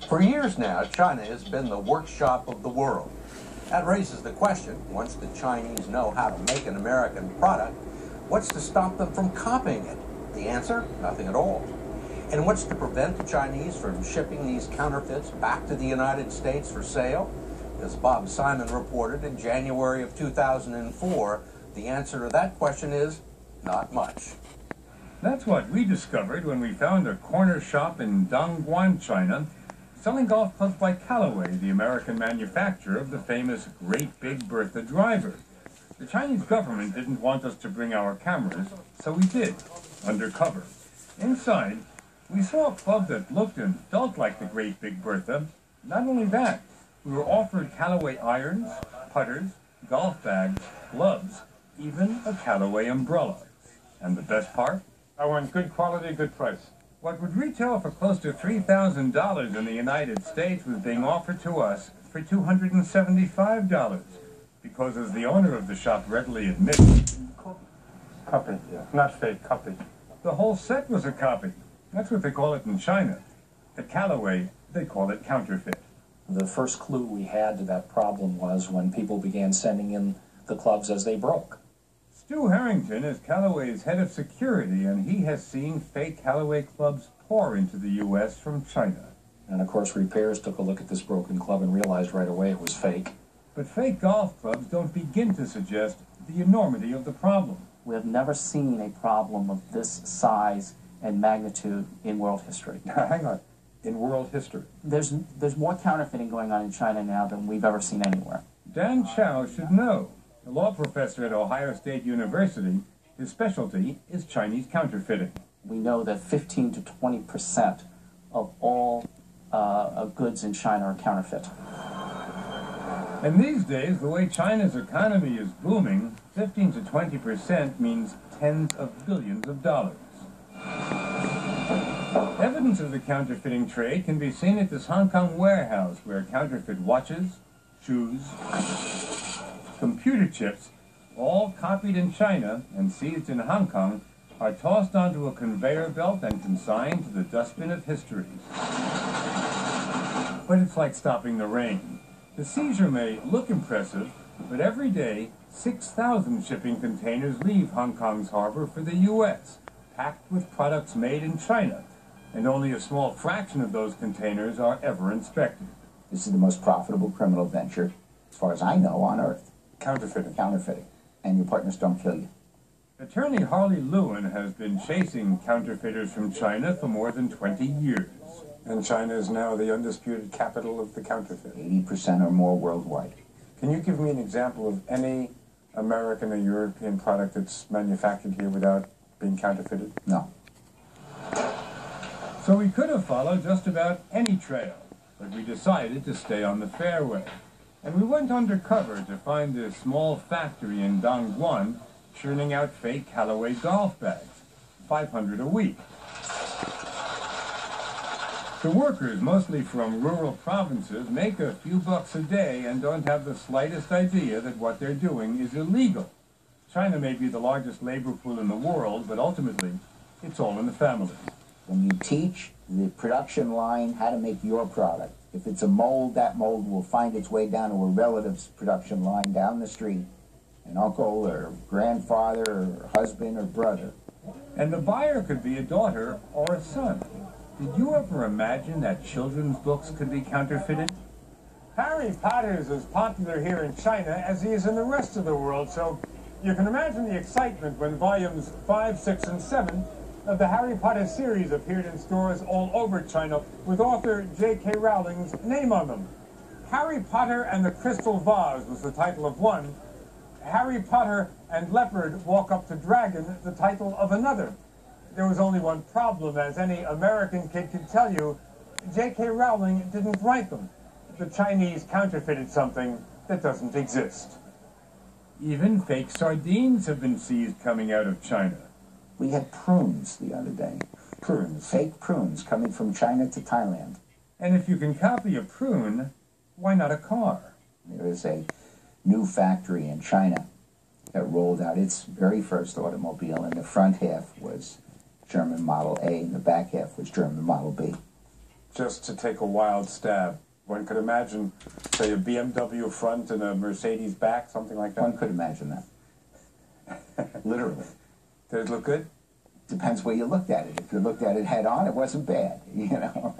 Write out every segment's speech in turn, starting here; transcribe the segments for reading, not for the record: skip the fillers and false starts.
For years now, China has been the workshop of the world. That raises the question, once the Chinese know how to make an American product, what's to stop them from copying it? The answer? Nothing at all. And what's to prevent the Chinese from shipping these counterfeits back to the United States for sale? As Bob Simon reported in January of 2004, the answer to that question is not much. That's what we discovered when we found a corner shop in Dongguan, China, selling golf clubs by Callaway, the American manufacturer of the famous Great Big Bertha driver. The Chinese government didn't want us to bring our cameras, so we did, undercover. Inside, we saw a club that looked and felt like the Great Big Bertha. Not only that, we were offered Callaway irons, putters, golf bags, gloves, even a Callaway umbrella. And the best part? I want good quality, good price. What would retail for close to $3,000 in the United States was being offered to us for $275, because as the owner of the shop readily admits, Copy, not fake, copy. the whole set was a copy. That's what they call it in China. At Callaway, they call it counterfeit. The first clue we had to that problem was when people began sending in the clubs as they broke. Stu Harrington is Callaway's head of security, and he has seen fake Callaway clubs pour into the U.S. from China. And of course, repairs took a look at this broken club and realized right away it was fake. But fake golf clubs don't begin to suggest the enormity of the problem. We have never seen a problem of this size and magnitude in world history. Hang on. In world history. There's more counterfeiting going on in China now than we've ever seen anywhere. Dan Chow should know. A law professor at Ohio State University, his specialty is Chinese counterfeiting. We know that 15 to 20% of all goods in China are counterfeit. And these days, the way China's economy is booming, 15 to 20% means tens of billions of dollars. Evidence of the counterfeiting trade can be seen at this Hong Kong warehouse where counterfeit watches, shoes, computer chips, all copied in China and seized in Hong Kong, are tossed onto a conveyor belt and consigned to the dustbin of history. But it's like stopping the rain. The seizure may look impressive, but every day, 6,000 shipping containers leave Hong Kong's harbor for the U.S., packed with products made in China, and only a small fraction of those containers are ever inspected. This is the most profitable criminal venture, as far as I know, on earth. Counterfeiting. Counterfeiting. And your partners don't kill you. Attorney Harley Lewin has been chasing counterfeiters from China for more than 20 years. And China is now the undisputed capital of the counterfeit. 80% or more worldwide. Can you give me an example of any American or European product that's manufactured here without being counterfeited? No. So we could have followed just about any trail, but we decided to stay on the fairway. And we went undercover to find this small factory in Dongguan churning out fake Callaway golf bags, 500 a week. The workers, mostly from rural provinces, make a few bucks a day and don't have the slightest idea that what they're doing is illegal. China may be the largest labor pool in the world, but ultimately, it's all in the family. When you teach the production line how to make your product, if it's a mold, that mold will find its way down to a relative's production line down the street, an uncle or grandfather or husband or brother. And the buyer could be a daughter or a son. Did you ever imagine that children's books could be counterfeited? Harry Potter is as popular here in China as he is in the rest of the world, so you can imagine the excitement when volumes 5, 6, and 7 of the Harry Potter series appeared in stores all over China with author J.K. Rowling's name on them. Harry Potter and the Crystal Vase was the title of one. Harry Potter and Leopard Walk Up to Dragon, the title of another. There was only one problem, as any American kid could tell you. J.K. Rowling didn't write them. The Chinese counterfeited something that doesn't exist. Even fake sardines have been seized coming out of China. We had prunes the other day. Prunes. Fake prunes coming from China to Thailand. And if you can copy a prune, why not a car? There is a new factory in China that rolled out its very first automobile, and the front half was German Model A, and the back half was German Model B. just to take a wild stab. One could imagine, say, a BMW front and a Mercedes back, something like that. One could imagine that. Literally. Does it look good? Depends where you looked at it. If you looked at it head on, it wasn't bad, you know.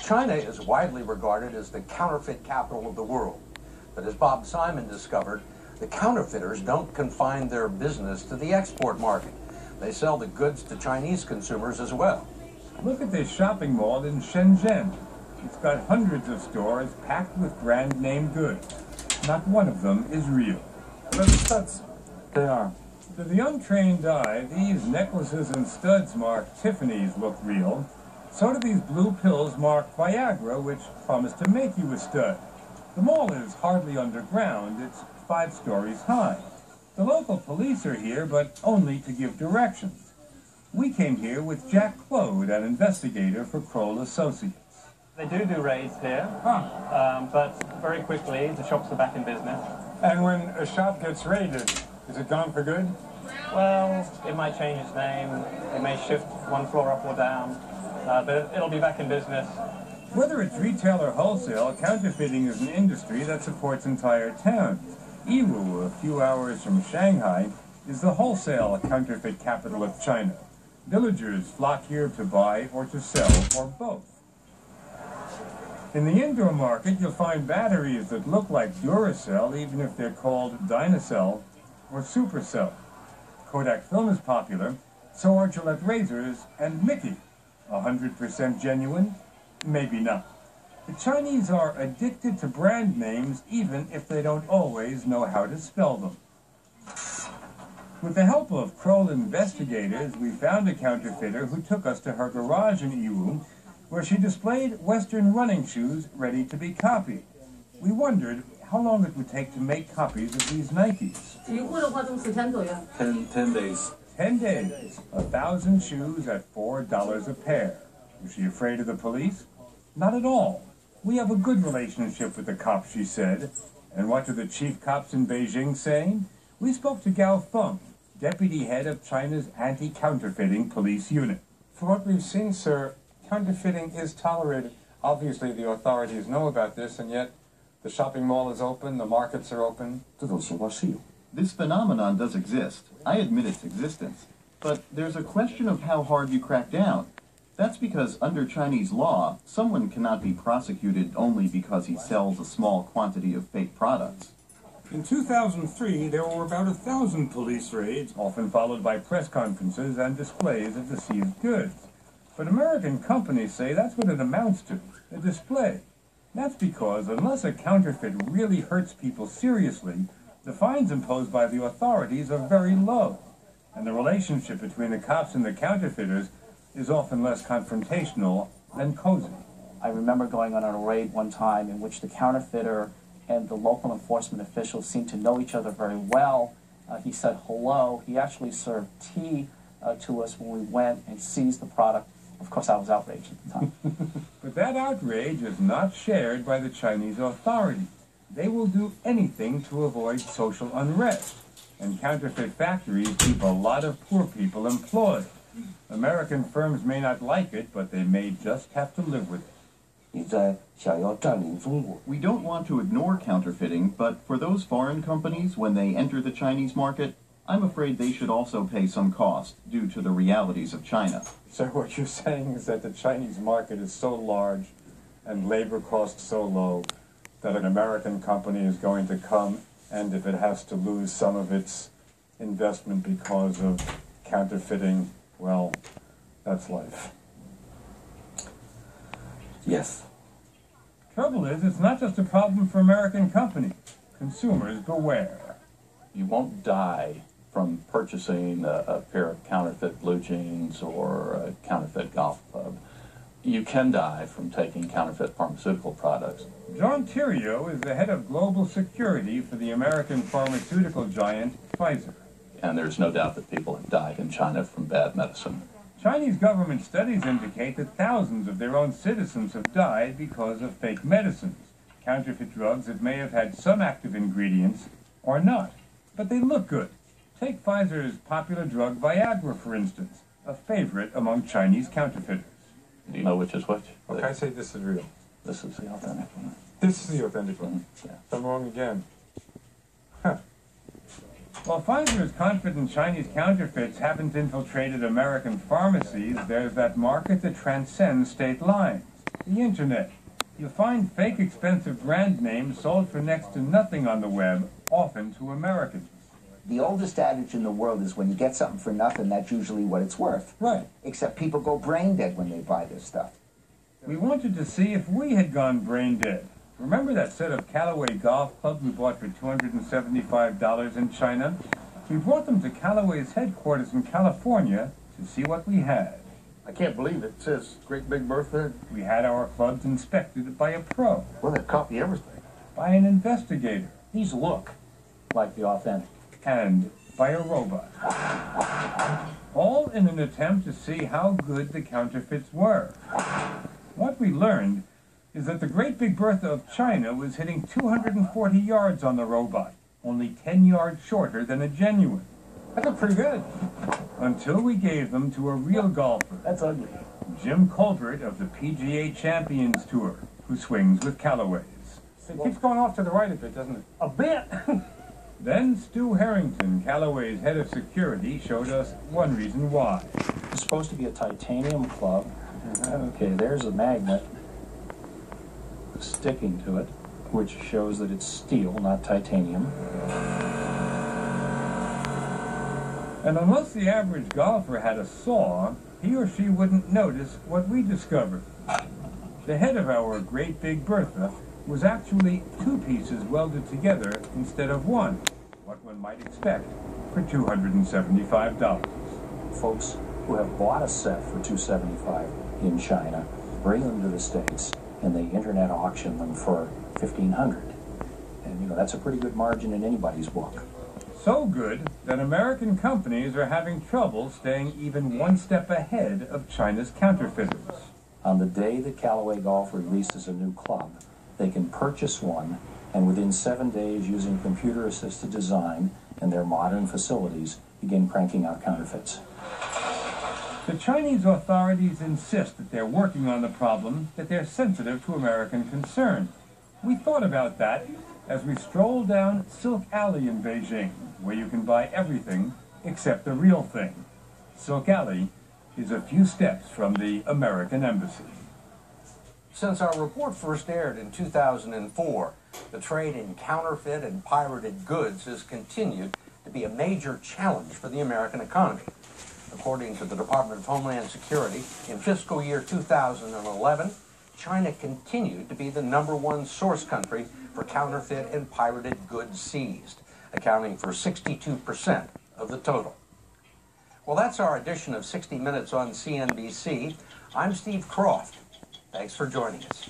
China is widely regarded as the counterfeit capital of the world. But as Bob Simon discovered, the counterfeiters don't confine their business to the export market. They sell the goods to Chinese consumers as well. Look at this shopping mall in Shenzhen. It's got hundreds of stores packed with brand name goods. Not one of them is real. But studs, they are. To the untrained eye, these necklaces and studs marked Tiffany's look real. So do these blue pills marked Viagra, which promise to make you a stud. The mall is hardly underground. It's 5 stories high. The local police are here, but only to give directions. We came here with Jack Claude, an investigator for Kroll Associates. They do raids here, but very quickly the shops are back in business. And when a shop gets raided, is it gone for good? Well, it might change its name, it may shift one floor up or down, but it'll be back in business. Whether it's retail or wholesale, counterfeiting is an industry that supports entire towns. Yiwu, a few hours from Shanghai, is the wholesale counterfeit capital of China. Villagers flock here to buy or to sell, or both. In the indoor market, you'll find batteries that look like Duracell, even if they're called Dynacell or Supercell. Kodak film is popular, so are Gillette razors and Mickey. 100% genuine? Maybe not. The Chinese are addicted to brand names, even if they don't always know how to spell them. With the help of Kroll investigators, we found a counterfeiter who took us to her garage in Yiwu, where she displayed Western running shoes ready to be copied. We wondered how long it would take to make copies of these Nikes. 10 days. 10 days, 1,000 shoes at $4 a pair. Was she afraid of the police? Not at all. We have a good relationship with the cops, she said. And what do the chief cops in Beijing say? We spoke to Gao Feng, deputy head of China's anti-counterfeiting police unit. For what we've seen, sir, counterfeiting is tolerated. Obviously, the authorities know about this, and yet the shopping mall is open, the markets are open. This phenomenon does exist. I admit its existence. But there's a question of how hard you crack down. That's because under Chinese law, someone cannot be prosecuted only because he sells a small quantity of fake products. In 2003, there were about 1,000 police raids, often followed by press conferences and displays of the seized goods. But American companies say that's what it amounts to, a display. That's because unless a counterfeit really hurts people seriously, the fines imposed by the authorities are very low. And the relationship between the cops and the counterfeiters is often less confrontational than cozy. I remember going on a raid one time in which the counterfeiter and the local enforcement officials seemed to know each other very well. He said hello. He actually served tea to us when we went and seized the product. Of course, I was outraged at the time. But that outrage is not shared by the Chinese authorities. They will do anything to avoid social unrest. And counterfeit factories keep a lot of poor people employed. American firms may not like it, but they may just have to live with it. We don't want to ignore counterfeiting, but for those foreign companies, when they enter the Chinese market, I'm afraid they should also pay some cost due to the realities of China. So what you're saying is that the Chinese market is so large and labor costs so low that an American company is going to come, and if it has to lose some of its investment because of counterfeiting, well, that's life. Yes. Trouble is, it's not just a problem for American companies. Consumers beware. You won't die from purchasing a pair of counterfeit blue jeans or a counterfeit golf club. You can die from taking counterfeit pharmaceutical products. John Theriot is the head of global security for the American pharmaceutical giant Pfizer. And there's no doubt that people have died in China from bad medicine. Chinese government studies indicate that thousands of their own citizens have died because of fake medicines, counterfeit drugs that may have had some active ingredients or not. But they look good. Take Pfizer's popular drug Viagra, for instance, a favorite among Chinese counterfeiters. Do you know which is which? Okay, I say this is real. This is the authentic one. This is the authentic one. Yeah. I'm wrong again. While Pfizer's confident Chinese counterfeits haven't infiltrated American pharmacies, there's that market that transcends state lines, the internet. You'll find fake expensive brand names sold for next to nothing on the web, often to Americans. The oldest adage in the world is when you get something for nothing, that's usually what it's worth. Right. Except people go brain dead when they buy this stuff. We wanted to see if we had gone brain dead. Remember that set of Callaway golf clubs we bought for $275 in China? We brought them to Callaway's headquarters in California to see what we had. I can't believe it says Great Big Bertha. We had our clubs inspected by a pro, Well, they copy everything. by an investigator, These look like the authentic. and by a robot. All in an attempt to see how good the counterfeits were. What we learned is that the Great Big Bertha of China was hitting 240 yards on the robot, only 10 yards shorter than a genuine. That looked pretty good. Until we gave them to a real golfer, That's ugly. Jim Colbert of the PGA Champions Tour, who swings with Callaway's. It keeps going off to the right a bit, doesn't it? A bit. Then Stu Harrington, Callaway's head of security, showed us one reason why. It's supposed to be a titanium club. Okay, there's a magnet sticking to it, which shows that it's steel, not titanium. And unless the average golfer had a saw, he or she wouldn't notice what we discovered. The head of our Great Big Bertha was actually two pieces welded together instead of one, what one might expect for $275. Folks who have bought a set for $275 in China bring them to the States and they internet auction them for $1,500. And, you know, that's a pretty good margin in anybody's book. So good that American companies are having trouble staying even one step ahead of China's counterfeiters. On the day that Callaway Golf releases a new club, they can purchase one, and within 7 days, using computer-assisted design and their modern facilities, begin cranking out counterfeits. The Chinese authorities insist that they're working on the problem, that they're sensitive to American concern. We thought about that as we strolled down Silk Alley in Beijing, where you can buy everything except the real thing. Silk Alley is a few steps from the American Embassy. Since our report first aired in 2004, the trade in counterfeit and pirated goods has continued to be a major challenge for the American economy. According to the Department of Homeland Security, in fiscal year 2011, China continued to be the #1 source country for counterfeit and pirated goods seized, accounting for 62% of the total. Well, that's our edition of 60 Minutes on CNBC. I'm Steve Croft. Thanks for joining us.